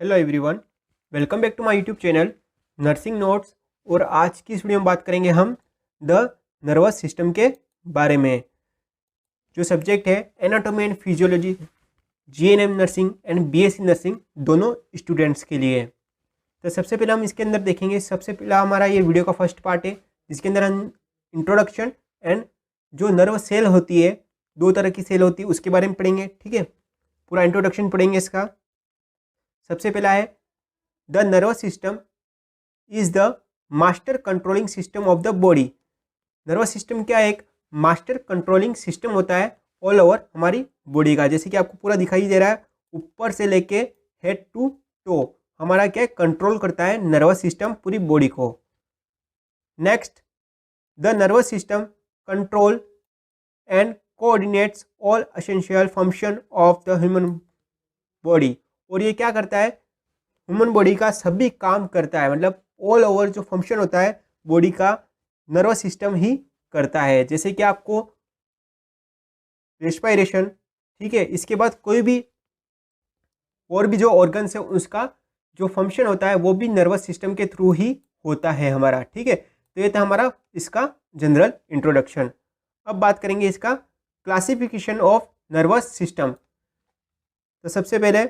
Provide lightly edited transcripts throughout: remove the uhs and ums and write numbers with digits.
Hello everyone, welcome back to my YouTube channel nursing notes. और आज की इस वीडियो में बात करेंगे हम द नर्वस सिस्टम के बारे में। जो सब्जेक्ट है anatomy and physiology, GNM nursing and BSc nursing दोनों स्टूडेंट्स के लिए है। तो सबसे पहले हम इसके अंदर देखेंगे, सबसे पहला हमारा ये वीडियो का फर्स्ट पार्ट है जिसके अंदर हम इंट्रोडक्शन एंड जो नर्व सेल होती है, दो तरह की सेल होती है, उसके बारे में पढ़ेंगे। ठीक है, पूरा इंट्रोडक्शन पढ़ेंगे इसका। सबसे पहला है the nervous system is the master controlling system of the body. Nervous system क्या है? एक मास्टर कंट्रोलिंग सिस्टम होता है ऑल ओवर हमारी बॉडी का। जैसे कि आपको पूरा दिखाई दे रहा है, ऊपर से लेके हेड टू टो हमारा क्या है, कंट्रोल करता है नर्वस सिस्टम पूरी बॉडी को। Next, the nervous system control and coordinates all essential function of the human body. और ये क्या करता है? ह्यूमन बॉडी का सभी काम करता है, मतलब ऑल ओवर जो फंक्शन होता है बॉडी का नर्वस सिस्टम ही करता है। जैसे कि आपको रेस्पिरेशन, ठीक है, इसके बाद कोई भी और भी जो ऑर्गन्स है उसका जो फंक्शन होता है वो भी नर्वस सिस्टम के थ्रू ही होता है हमारा। ठीक है, तो ये था हमारा इसका जनरल इंट्रोडक्शन। अब बात करेंगे इसका क्लासिफिकेशन ऑफ नर्वस सिस्टम। तो सबसे पहले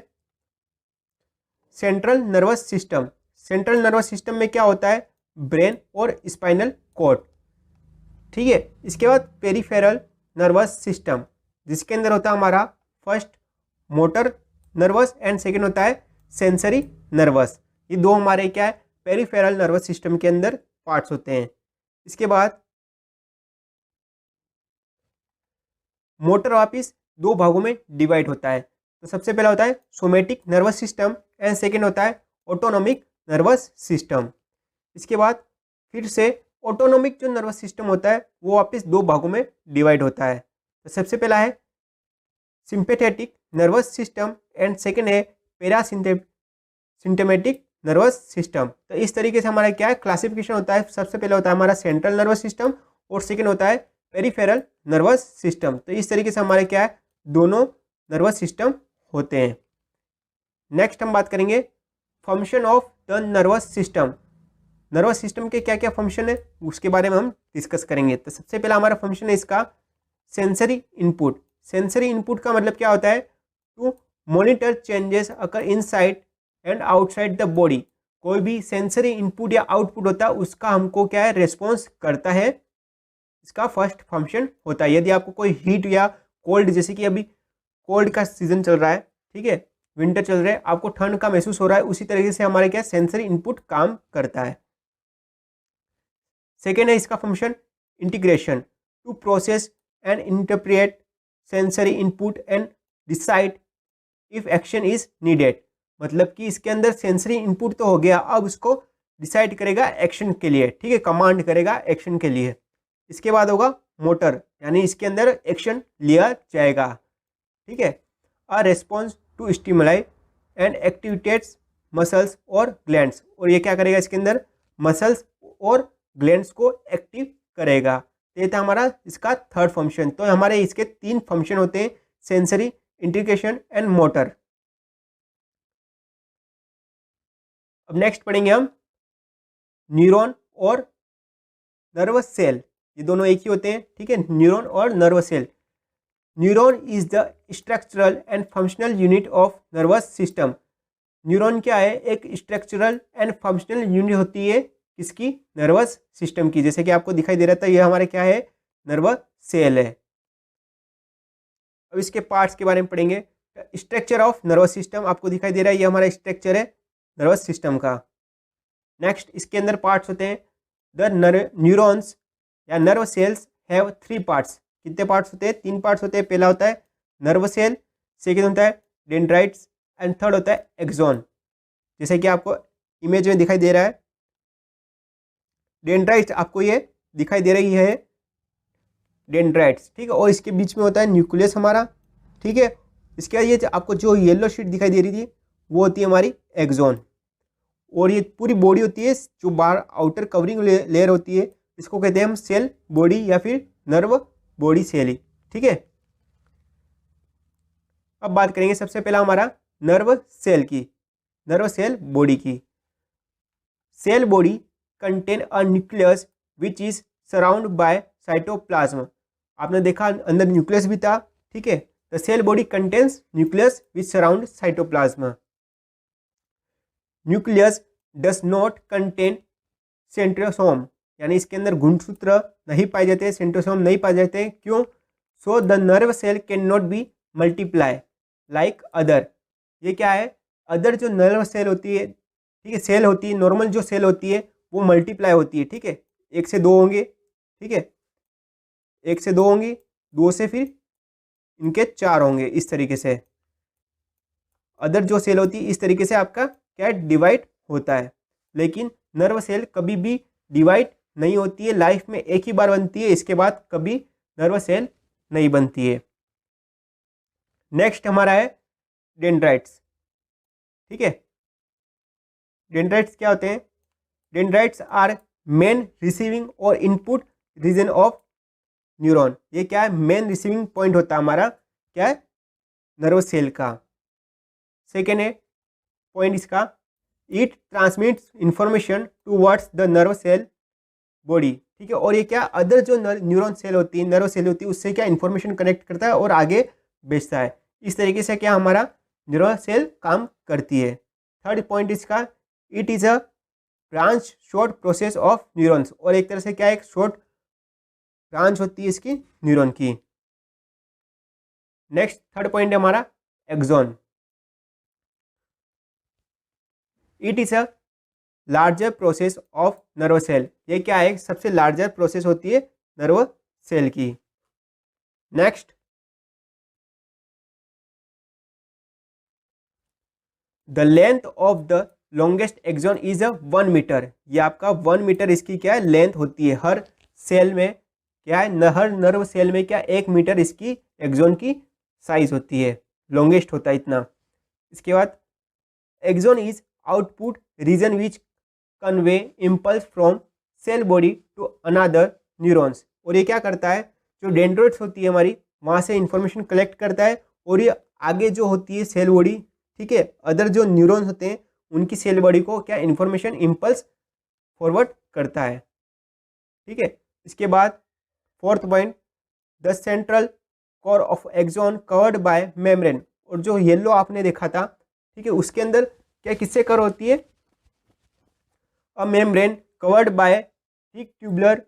central nervous system. Central nervous system में क्या होता है? ब्रेन और स्पाइनल कॉर्ड। ठीक है, इसके बाद पेरिफेरल नर्वस सिस्टम जिसके अंदर होता है हमारा first motor nervous and second होता है सेंसरी नर्वस। ये दो हमारे क्या है, पेरिफेरल नर्वस सिस्टम के अंदर पार्ट्स होते हैं। इसके बाद मोटर वापिस दो भागों में डिवाइड होता है। तो सबसे पहला होता है somatic nervous system and second होता है ऑटोनोमिक नर्वस सिस्टम। इसके बाद फिर से ऑटोनोमिक जो नर्वस सिस्टम होता है वो वापस दो भागों में डिवाइड होता है। तो सबसे पहला है sympathetic nervous system and second है पैरासिम्पथेटिक नर्वस सिस्टम। तो इस तरीके से हमारा क्या है, क्लासिफिकेशन होता है। सबसे पहले होता है हमारा सेंट्रल नर्वस सिस्टम और सेकेंड होता है पेरिफेरल नर्वस सिस्टम। तो इस तरीके से हमारे क्या है, दोनों नर्वस सिस्टम होते हैं। नेक्स्ट हम बात करेंगे function of the nervous system. Nervous system के क्या क्या फंक्शन है उसके बारे में हम डिस्कस करेंगे। तो सबसे पहला हमारा फंक्शन है इसका सेंसरी इनपुट। सेंसरी इनपुट का मतलब क्या होता है? To monitor changes occur inside and outside the body. कोई भी सेंसरी इनपुट या आउटपुट होता है उसका हमको क्या है, रेस्पॉन्स करता है। इसका फर्स्ट फंक्शन होता है। यदि आपको कोई हीट या कोल्ड, जैसे कि अभी कोल्ड का सीजन चल रहा है, ठीक है, विंटर चल रहा है, आपको ठंड का महसूस हो रहा है, उसी तरीके से हमारे क्या सेंसरी इनपुट काम करता है। सेकेंड है इसका function integration, to process and interpret sensory input and decide if action is needed. मतलब कि इसके अंदर सेंसरी इनपुट तो हो गया, अब उसको डिसाइड करेगा एक्शन के लिए। ठीक है, कमांड करेगा एक्शन के लिए। इसके बाद होगा मोटर, यानी इसके अंदर एक्शन लिया जाएगा। ठीक है, a response to stimuli and activates muscles और ग्लैंड्स। और ये क्या करेगा, इसके अंदर मसल्स और ग्लैंड्स को एक्टिव करेगा। तो ये था हमारा इसका थर्ड फंक्शन। तो हमारे इसके तीन फंक्शन होते हैं, सेंसरी, इंटीग्रेशन एंड मोटर। अब नेक्स्ट पढ़ेंगे हम न्यूरॉन और नर्वस सेल। ये दोनों एक ही होते हैं। ठीक है, न्यूरॉन और nervous cell. Neuron is the structural and functional unit of nervous system. Neuron क्या है? एक स्ट्रक्चरल एंड फंक्शनल यूनिट होती है किसकी? नर्वस सिस्टम की। जैसे कि आपको दिखाई दे रहा था, ये हमारे क्या है, नर्वस सेल है। अब इसके पार्ट्स के बारे में पढ़ेंगे। स्ट्रक्चर ऑफ नर्वस सिस्टम आपको दिखाई दे रहा है, ये हमारा स्ट्रक्चर है नर्वस सिस्टम का। नेक्स्ट इसके अंदर पार्ट्स होते हैं। द न्यूरॉन्स या nerve cells have three parts. कितने पार्ट्स होते हैं? तीन पार्ट्स होते हैं। पहला होता है नर्व सेल, सेकेंड होता है डेंड्राइट्स एंड थर्ड होता है एक्सॉन। जैसे कि आपको इमेज में दिखाई दे रहा है, डेंड्राइट्स आपको ये दिखाई दे रही है, डेंड्राइट्स। ठीक है, और इसके बीच में होता है न्यूक्लियस हमारा। ठीक है, इसके बाद ये आपको जो येलो शीट दिखाई दे रही थी वो होती है हमारी एक्सॉन। और ये पूरी बॉडी होती है, जो बाहर आउटर कवरिंग लेयर होती है, इसको कहते हैं हम सेल बॉडी या फिर नर्व बॉडी सेल ही। ठीक है, अब बात करेंगे सबसे पहला हमारा नर्व सेल की। नर्व सेल बॉडी की। Cell body contain a nucleus which is surround by cytoplasm. आपने देखा अंदर न्यूक्लियस भी था, ठीक है। The cell body contains nucleus which surround cytoplasm. Nucleus does not contain centrosome, यानी इसके अंदर गुणसूत्र नहीं पाए जाते, सेंट्रोसोम नहीं पाए जाते। क्यों? So the nerve cell can not be multiply like other. ये क्या है? अदर जो नर्व सेल होती है, ठीक है, सेल होती है, नॉर्मल जो सेल होती है वो मल्टीप्लाई होती है, ठीक है। 1 से 2 होंगे, ठीक है, 1 से 2 होंगी, 2 से फिर इनके 4 होंगे, इस तरीके से। अदर जो सेल होती है इस तरीके से आपका क्या डिवाइड होता है। लेकिन नर्व सेल कभी भी डिवाइड नहीं होती है, लाइफ में एक ही बार बनती है, इसके बाद कभी नर्व सेल नहीं बनती है। नेक्स्ट हमारा है डेंड्राइट्स, ठीक है। डेंड्राइट्स क्या होते हैं? डेंड्राइट्स आर मेन रिसीविंग और इनपुट रीजन ऑफ न्यूरॉन। ये क्या है? मेन रिसीविंग पॉइंट होता है हमारा क्या है? नर्व सेल का। सेकेंड है पॉइंट इसका, it transmits information towards the nerve cell body, ठीक है। और ये क्या, अदर जो न्यूरॉन सेल होती है, नर्व सेल होती है, उससे क्या इंफॉर्मेशन कनेक्ट करता है और आगे भेजता है। इस तरीके से क्या हमारा न्यूरॉन सेल काम करती है। थर्ड पॉइंट इसका, it is a branch short process of neurons. और एक तरह से क्या, एक शॉर्ट ब्रांच होती है इसकी न्यूरॉन की। नेक्स्ट थर्ड पॉइंट है हमारा axon. It is a larger process of nerve cell. ये क्या है? सबसे लार्जर प्रोसेस होती है नर्व सेल की। Next the length of the longest axon is a 1 metre. ये आपका 1 मीटर इसकी क्या है? लेंथ होती है। हर सेल में क्या है, हर नर्व सेल में क्या 1 मीटर इसकी एक्सॉन की साइज होती है, लॉन्गेस्ट होता है इतना। इसके बाद axon is output region which convey impulse from cell body to another neurons. और ये क्या करता है, जो डेंड्राइट्स होती है हमारी, वहाँ से इंफॉर्मेशन कलेक्ट करता है और ये आगे जो होती है सेल बॉडी, ठीक है, अदर जो न्यूरॉन्स होते हैं उनकी सेल बॉडी को क्या इंफॉर्मेशन इम्पल्स फॉरवर्ड करता है, ठीक है। इसके बाद fourth point, the central core of axon covered by membrane. और जो येलो आपने देखा था, ठीक है, उसके अंदर क्या किससे कवर होती है? A membrane covered by thick tubular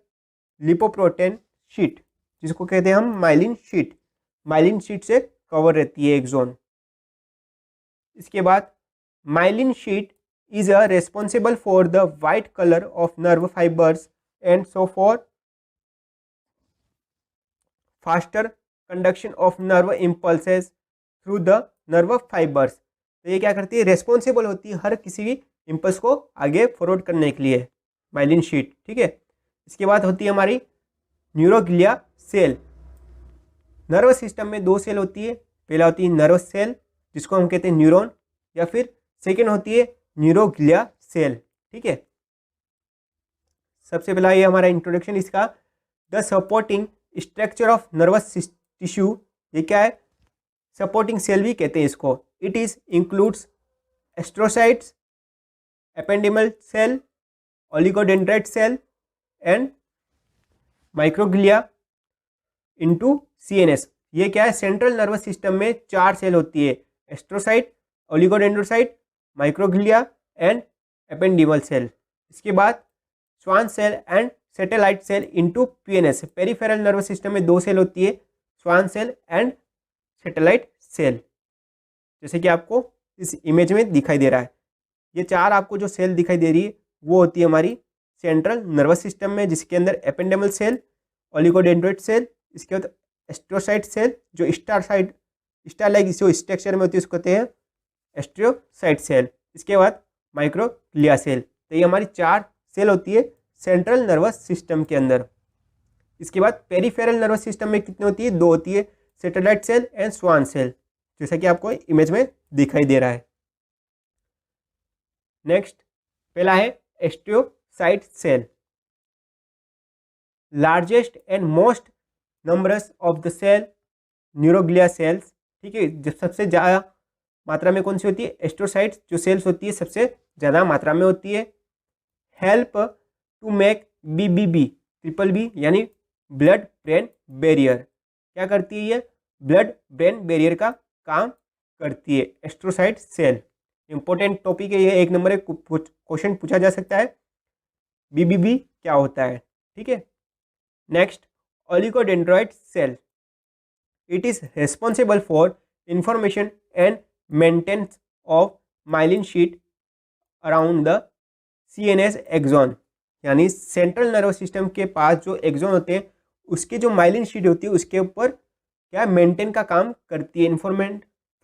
lipoprotein sheet, जिसको कहते हैं हम माइलिन शीट। माइलिन शीट से कवर रहती है एक्सॉन। इसके बाद myelin sheath is a responsible for the white colour of nerve fibres and so for faster conduction of nerve impulses through the nerve fibres. तो ये क्या करती है? रेस्पॉन्सिबल होती है हर किसी भी इम्पल्स को आगे फॉरवर्ड करने के लिए, माइलिन शीट, ठीक है। इसके बाद होती है हमारी न्यूरोग्लिया सेल। नर्व सिस्टम में 2 सेल होती है। पहला होती है नर्व सेल, जिसको हम कहते हैं न्यूरॉन, या फिर सेकेंड होती है न्यूरोग्लिया सेल, ठीक है। सबसे पहला ये हमारा इंट्रोडक्शन इसका, the supporting structure of nervous tissue. ये क्या है? सपोर्टिंग सेल भी कहते हैं इसको। It is includes astrocytes, ependymal cell, oligodendrite cell and microglia into CNS. ये क्या है? सेंट्रल नर्वस सिस्टम में 4 सेल होती है, astrocyte, oligodendrocyte, microglia and ependymal cell. इसके बाद Schwann cell and satellite cell into PNS. Peripheral nervous system में 2 cell होती है, Schwann cell and satellite cell, जैसे कि आपको इस इमेज में दिखाई दे रहा है। ये 4 आपको जो सेल दिखाई दे रही है वो होती है हमारी सेंट्रल नर्वस सिस्टम में, जिसके अंदर एपेंडेमल सेल, ओलिगोडेंड्रोइट सेल, इसके बाद एस्ट्रोसाइट सेल, जो स्टार लाइक जो स्ट्रक्चर में होती है उसको कहते हैं एस्ट्रोसाइट सेल। इसके बाद माइक्रोग्लिया सेल। तो ये हमारी 4 सेल होती है सेंट्रल नर्वस सिस्टम के अंदर। इसके बाद पेरिफेरल नर्वस सिस्टम में कितनी होती है? 2 होती है, satellite cell and Schwann cell, जैसा कि आपको इमेज में दिखाई दे रहा है। नेक्स्ट पहला है astrocyte cell, largest and most numbers of the cell neuroglia cells, ठीक है। जब सबसे ज़्यादा मात्रा में कौन सी होती है? एस्ट्रोसाइट्स जो सेल्स होती है सबसे ज़्यादा मात्रा में होती है। Help to make BBB triple B यानी ब्लड ब्रेन बैरियर, क्या करती है ये? ब्लड ब्रेन बैरियर का काम करती है एस्ट्रोसाइट सेल। इंपॉर्टेंट टॉपिक है ये, 1 नंबर एक क्वेश्चन पूछा जा सकता है, BBB क्या होता है, ठीक है। Next, oligodendroid cell, it is responsible for information and maintenance of myelin sheet around the CNS axon, यानी सेंट्रल नर्वस सिस्टम के पास जो एक्सॉन होते हैं उसके जो माइलिन शीट होती है उसके ऊपर क्या मेंटेन का काम करती है,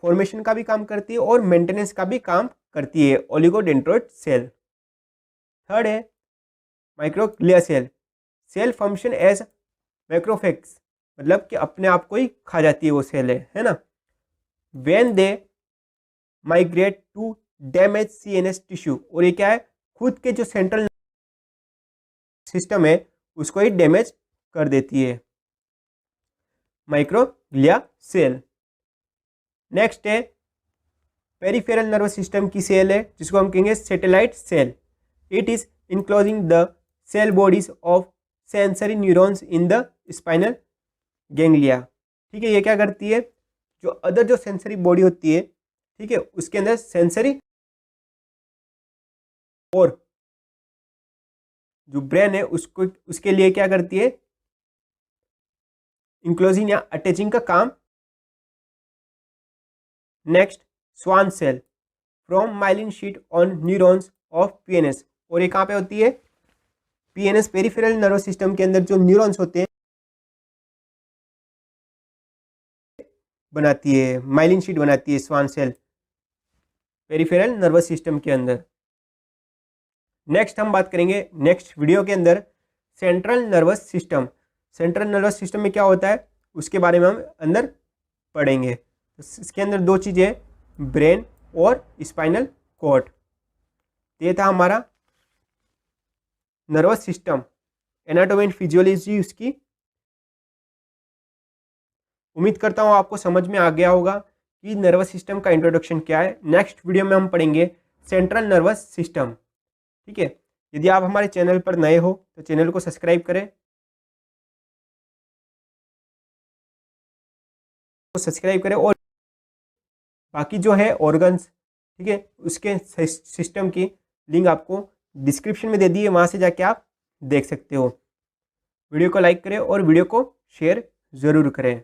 फॉर्मेशन का भी काम करती है और मेंटेनेंस का भी काम करती है ओलिगोडेंड्रॉइड सेल। थर्ड है microglia cell, cell function as macrophages, मतलब कि अपने आप को ही खा जाती है वो सेल है ना। When they migrate to damage CNS tissue, और ये क्या है? खुद के जो सेंट्रल सिस्टम है उसको ही डैमेज कर देती है, माइक्रोग्लिया सेल। नेक्स्ट है पेरिफेरल नर्वस सिस्टम की सेल है जिसको हम कहेंगे satellite cell, it is enclosing the cell bodies of sensory neurons in the spinal ganglia, ठीक है। ये क्या करती है? जो अदर जो सेंसरी बॉडी होती है, ठीक है, उसके अंदर सेंसरी और जो ब्रेन है उसको उसके लिए क्या करती है? इंक्लोजिंग या अटैचिंग का काम। Next, Schwann cell from myelin sheet on neurons of PNS, और ये कहाँ पे होती है? PNS पेरिफेरल नर्वस सिस्टम के अंदर जो न्यूरॉन्स होते हैं बनाती है, माइलिन शीट बनाती है Schwann cell peripheral nervous system के अंदर। नेक्स्ट हम बात करेंगे नेक्स्ट वीडियो के अंदर central nervous system. Central nervous system में क्या होता है उसके बारे में हम अंदर पढ़ेंगे। इसके अंदर 2 चीज़ें, ब्रेन और स्पाइनल कॉर्ड। ये था हमारा nervous system, anatomy and physiology उसकी। उम्मीद करता हूँ आपको समझ में आ गया होगा कि नर्वस सिस्टम का इंट्रोडक्शन क्या है। नेक्स्ट वीडियो में हम पढ़ेंगे सेंट्रल नर्वस सिस्टम, ठीक है। यदि आप हमारे चैनल पर नए हो तो चैनल को सब्सक्राइब करें, और बाकी जो है ऑर्गन्स, ठीक है, उसके सिस्टम की लिंक आपको डिस्क्रिप्शन में दे दी है, वहाँ से जाके आप देख सकते हो। वीडियो को लाइक करें और वीडियो को शेयर ज़रूर करें।